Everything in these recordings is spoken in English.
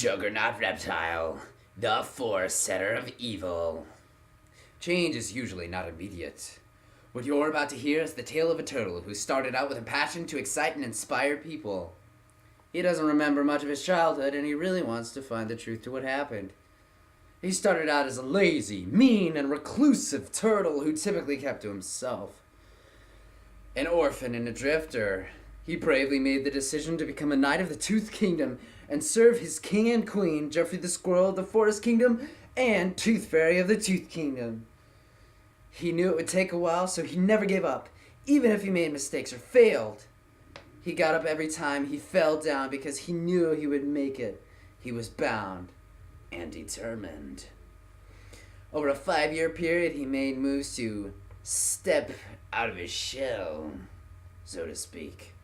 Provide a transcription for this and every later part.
Juggernaut Reptile, the Forsetter of evil. Change is usually not immediate. What you're about to hear is the tale of a turtle who started out with a passion to excite and inspire people. He doesn't remember much of his childhood, and he really wants to find the truth to what happened. He started out as a lazy, mean, and reclusive turtle who typically kept to himself. An orphan and a drifter, he bravely made the decision to become a knight of the Tooth Kingdom and serve his king and queen, Jeffrey the Squirrel of the Forest Kingdom and Tooth Fairy of the Tooth Kingdom. He knew it would take a while, so he never gave up, even if he made mistakes or failed. He got up every time he fell down because he knew he would make it. He was bound and determined. Over a 5-year period, he made moves to step out of his shell, so to speak.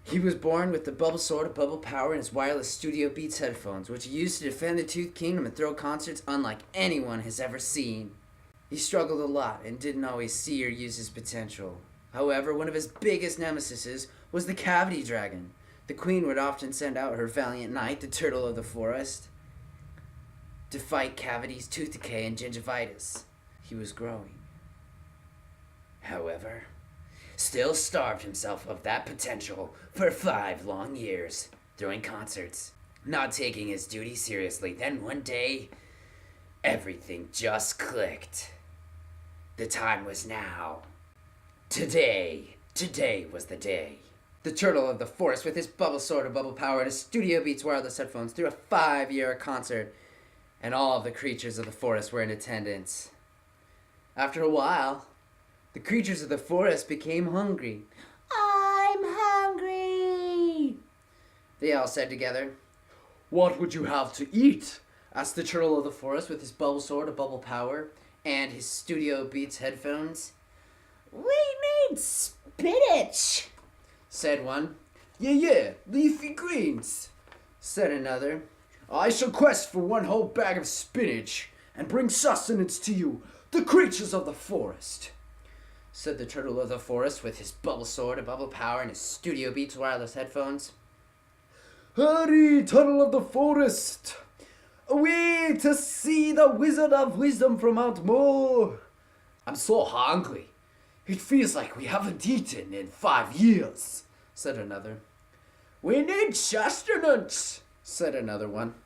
He was born with the bubble sword of bubble power and his wireless Studio Beats headphones, which he used to defend the Tooth Kingdom and throw concerts unlike anyone has ever seen. He struggled a lot and didn't always see or use his potential. However, one of his biggest nemesises was the Cavity Dragon. The queen would often send out her valiant knight, the Turtle of the Forest, to fight cavities, tooth decay, and gingivitis. He was growing. However, still starved himself of that potential for 5 long years, throwing concerts, not taking his duty seriously. Then one day, everything just clicked. The time was now. Today was the day. The Turtle of the Forest, with his bubble sword of bubble power and his Studio Beats wireless headphones, threw a 5-year concert, and all of the creatures of the forest were in attendance. After a while, the creatures of the forest became hungry. "I'm hungry," they all said together. "What would you have to eat?" asked the Turtle of the Forest with his bubble sword of bubble power and his Studio Beats headphones. "We need spinach," said one. Yeah, leafy greens," said another. "I shall quest for 1 whole bag of spinach and bring sustenance to you, the creatures of the forest," said the Turtle of the Forest with his bubble sword of bubble power and his Studio Beats wireless headphones. "Hurry, Turtle of the Forest! Away to see the Wizard of Wisdom from Mount Moore! I'm so hungry. It feels like we haven't eaten in 5 years," said another. "We need sustenance," said another one.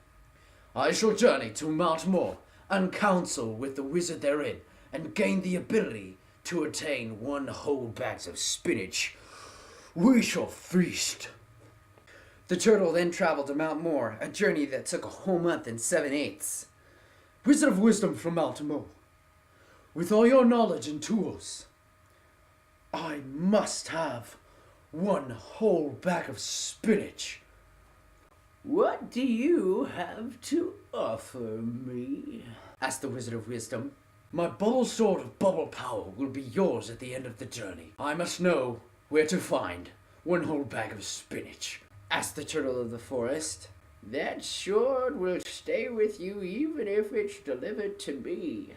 "I shall journey to Mount Moore and counsel with the wizard therein and gain the ability to attain 1 whole bag of spinach. We shall feast." The turtle then traveled to Mount Moore, a journey that took a whole month and 7/8. "Wizard of Wisdom from Mount Moore, with all your knowledge and tools, I must have 1 whole bag of spinach. What do you have to offer me?" asked the Wizard of Wisdom. "My bubble sword of bubble power will be yours at the end of the journey. I must know where to find 1 whole bag of spinach," asked the Turtle of the Forest. "That sword will stay with you even if it's delivered to me.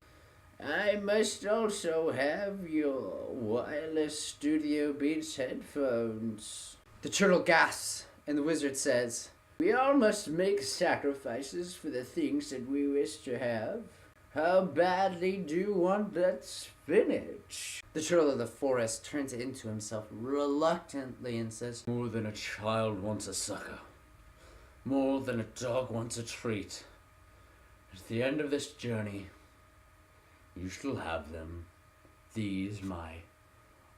I must also have your wireless Studio Beats headphones." The turtle gasps, and the wizard says, "We all must make sacrifices for the things that we wish to have. How badly do you want that spinach?" The Turtle of the Forest turns it into himself reluctantly and says, "More than a child wants a sucker. More than a dog wants a treat. At the end of this journey, you shall have them. These, my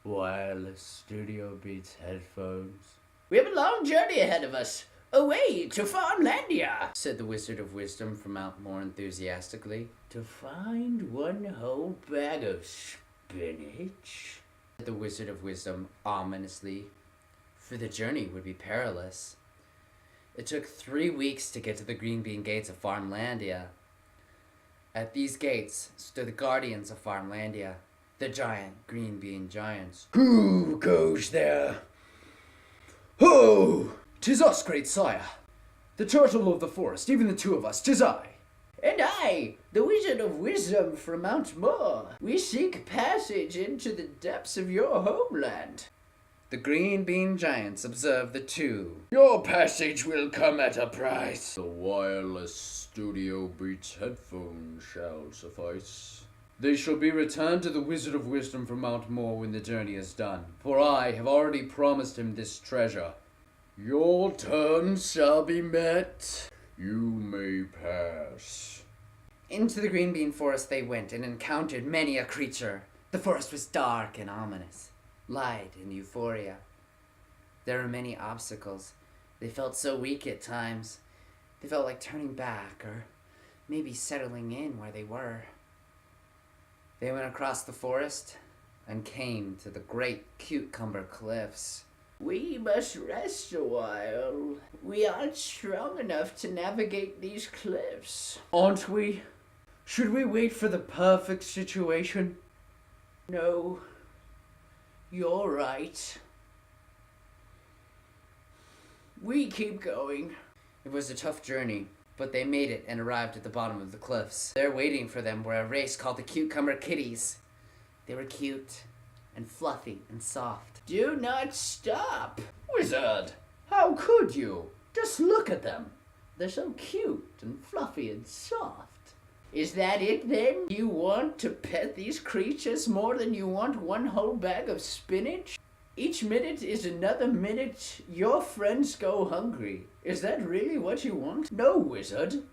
wireless Studio Beats headphones." "We have a long journey ahead of us. Away to Farmlandia," said the Wizard of Wisdom from Mount Moore enthusiastically. "To find 1 whole bag of spinach," said the Wizard of Wisdom ominously, for the journey would be perilous. It took 3 weeks to get to the Green Bean Gates of Farmlandia. At these gates stood the guardians of Farmlandia, the giant green bean giants. "Who goes there?" "Ho! 'Tis us, great sire. The Turtle of the Forest, even the 2 of us, 'tis I." "And I, the Wizard of Wisdom from Mount Moore. We seek passage into the depths of your homeland." The green bean giants observed the two. Your passage will come at a price. The wireless Studio Beats headphones shall suffice. They shall be returned to the Wizard of Wisdom from Mount Moor when the journey is done, for I have already promised him this treasure. Your turn shall be met. You may pass. Into the green bean forest they went and encountered many a creature. The forest was dark and ominous, light and euphoria. There were many obstacles. They felt so weak at times. They felt like turning back or maybe settling in where they were. They went across the forest and came to the great Cucumber Cliffs. We must rest a while. We aren't strong enough to navigate these cliffs. Aren't we? Should we wait for the perfect situation? No. You're right. We keep going. It was a tough journey, but they made it and arrived at the bottom of the cliffs. There waiting for them were a race called the Cucumber Kitties. They were cute and fluffy and soft. Do not stop! Wizard, how could you? Just look at them. They're so cute and fluffy and soft. Is that it then? You want to pet these creatures more than you want one whole bag of spinach? Each minute is another minute your friends go hungry. Is that really what you want? No, Wizard.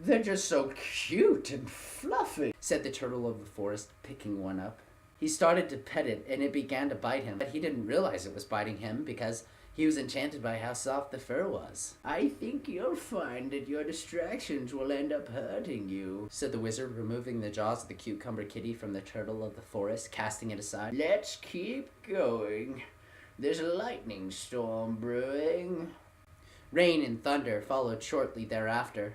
They're just so cute and fluffy, said the turtle of the forest, picking one up. He started to pet it, and it began to bite him, but he didn't realize it was biting him because he was enchanted by how soft the fur was. I think you'll find that your distractions will end up hurting you, said the wizard, removing the jaws of the Cucumber Kitty from the turtle of the forest, casting it aside. Let's keep going. There's a lightning storm brewing. Rain and thunder followed shortly thereafter.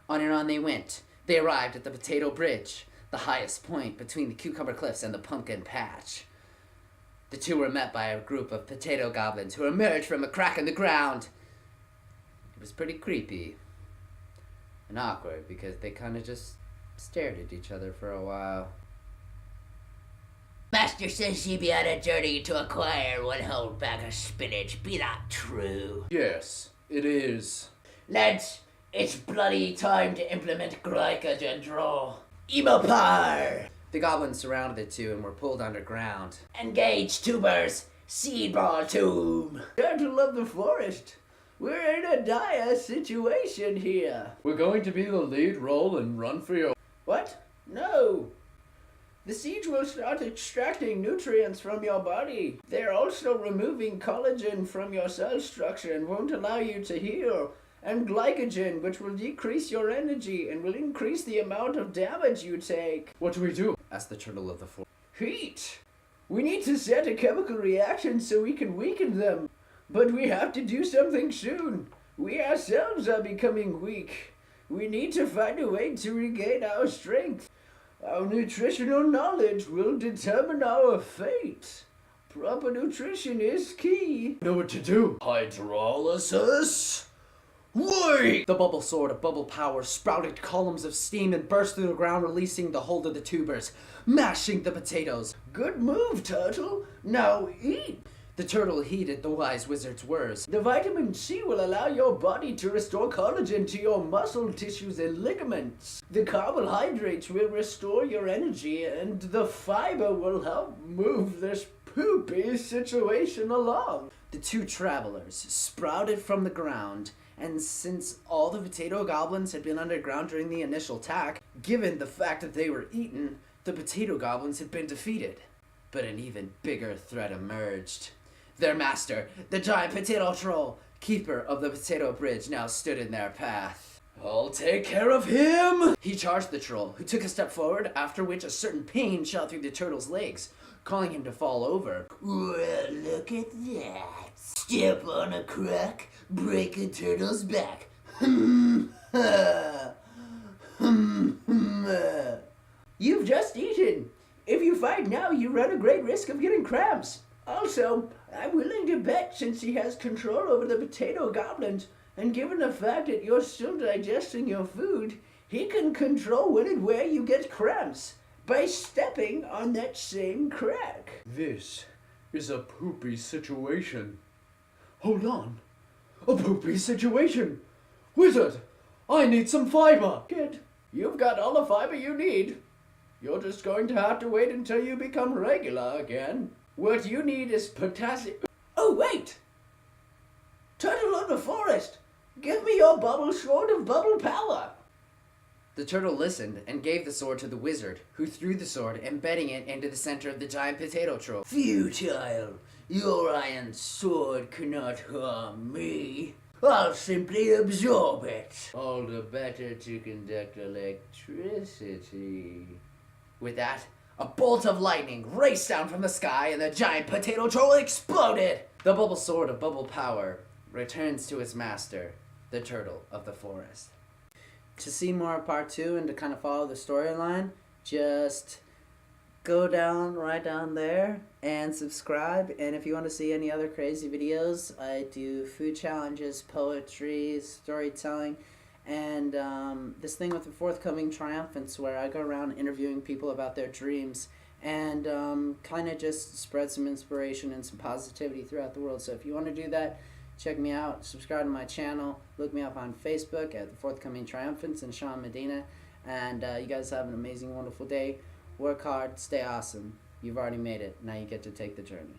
On and on they went. They arrived at the Potato Bridge, the highest point between the Cucumber Cliffs and the Pumpkin Patch. The two were met by a group of potato goblins who emerged from a crack in the ground. It was pretty creepy and awkward because they kind of just stared at each other for a while. Master says ye be on a journey to acquire one whole bag of spinach. Be that true? Yes, it is. Lads, it's bloody time to implement glycogen draw. Emopar! The goblins surrounded the two and were pulled underground. Engage, tubers! Seed ball tomb! Turtle of the forest! We're in a dire situation here. We're going to be the lead role and run for your... What? No! The siege will start extracting nutrients from your body. They're also removing collagen from your cell structure and won't allow you to heal. And glycogen, which will decrease your energy and will increase the amount of damage you take. What do we do? Asked the turtle of the forest. Heat! We need to set a chemical reaction so we can weaken them. But we have to do something soon. We ourselves are becoming weak. We need to find a way to regain our strength. Our nutritional knowledge will determine our fate. Proper nutrition is key. Know what to do. Hydrolysis? Wait! The bubble sword of bubble power sprouted columns of steam and burst through the ground, releasing the hold of the tubers, mashing the potatoes. Good move, turtle. Now eat. The turtle heeded the wise wizard's words. The vitamin C will allow your body to restore collagen to your muscle tissues and ligaments. The carbohydrates will restore your energy, and the fiber will help move this poopy situation along. The two travelers sprouted from the ground, and since all the potato goblins had been underground during the initial attack, given the fact that they were eaten, the potato goblins had been defeated. But an even bigger threat emerged. Their master, the giant potato troll, keeper of the potato bridge, now stood in their path. I'll take care of him! He charged the troll, who took a step forward, after which a certain pain shot through the turtle's legs, causing him to fall over. Well, look at that. Step on a crack, break a turtle's back. You've just eaten. If you fight now, you run a great risk of getting cramps. Also, I'm willing to bet, since he has control over the potato goblins, and given the fact that you're still digesting your food, he can control when and where you get cramps by stepping on that same crack. This is a poopy situation. Hold on. A poopy situation. Wizard, I need some fiber. Kid, you've got all the fiber you need. You're just going to have to wait until you become regular again. What you need is potassium. Oh, wait! Turtle of the forest, give me your bubble sword of bubble power. The turtle listened and gave the sword to the wizard, who threw the sword, embedding it into the center of the giant potato troll. Futile! Your iron sword cannot harm me. I'll simply absorb it. All the better to conduct electricity. With that, a bolt of lightning raced down from the sky and the giant potato troll exploded! The bubble sword of bubble power returns to its master, the turtle of the forest. To see more of part 2 and to kind of follow the storyline, just go right down there and subscribe. And if you want to see any other crazy videos, I do food challenges, poetry, storytelling, and this thing with the forthcoming triumphants where I go around interviewing people about their dreams and kind of just spread some inspiration and some positivity throughout the world. So if you want to do that, check me out, subscribe to my channel, look me up on Facebook at the Forthcoming Triumphants and Shawn, Medina, and you guys have an amazing, wonderful day. Work hard, stay awesome. You've already made it. Now you get to take the journey.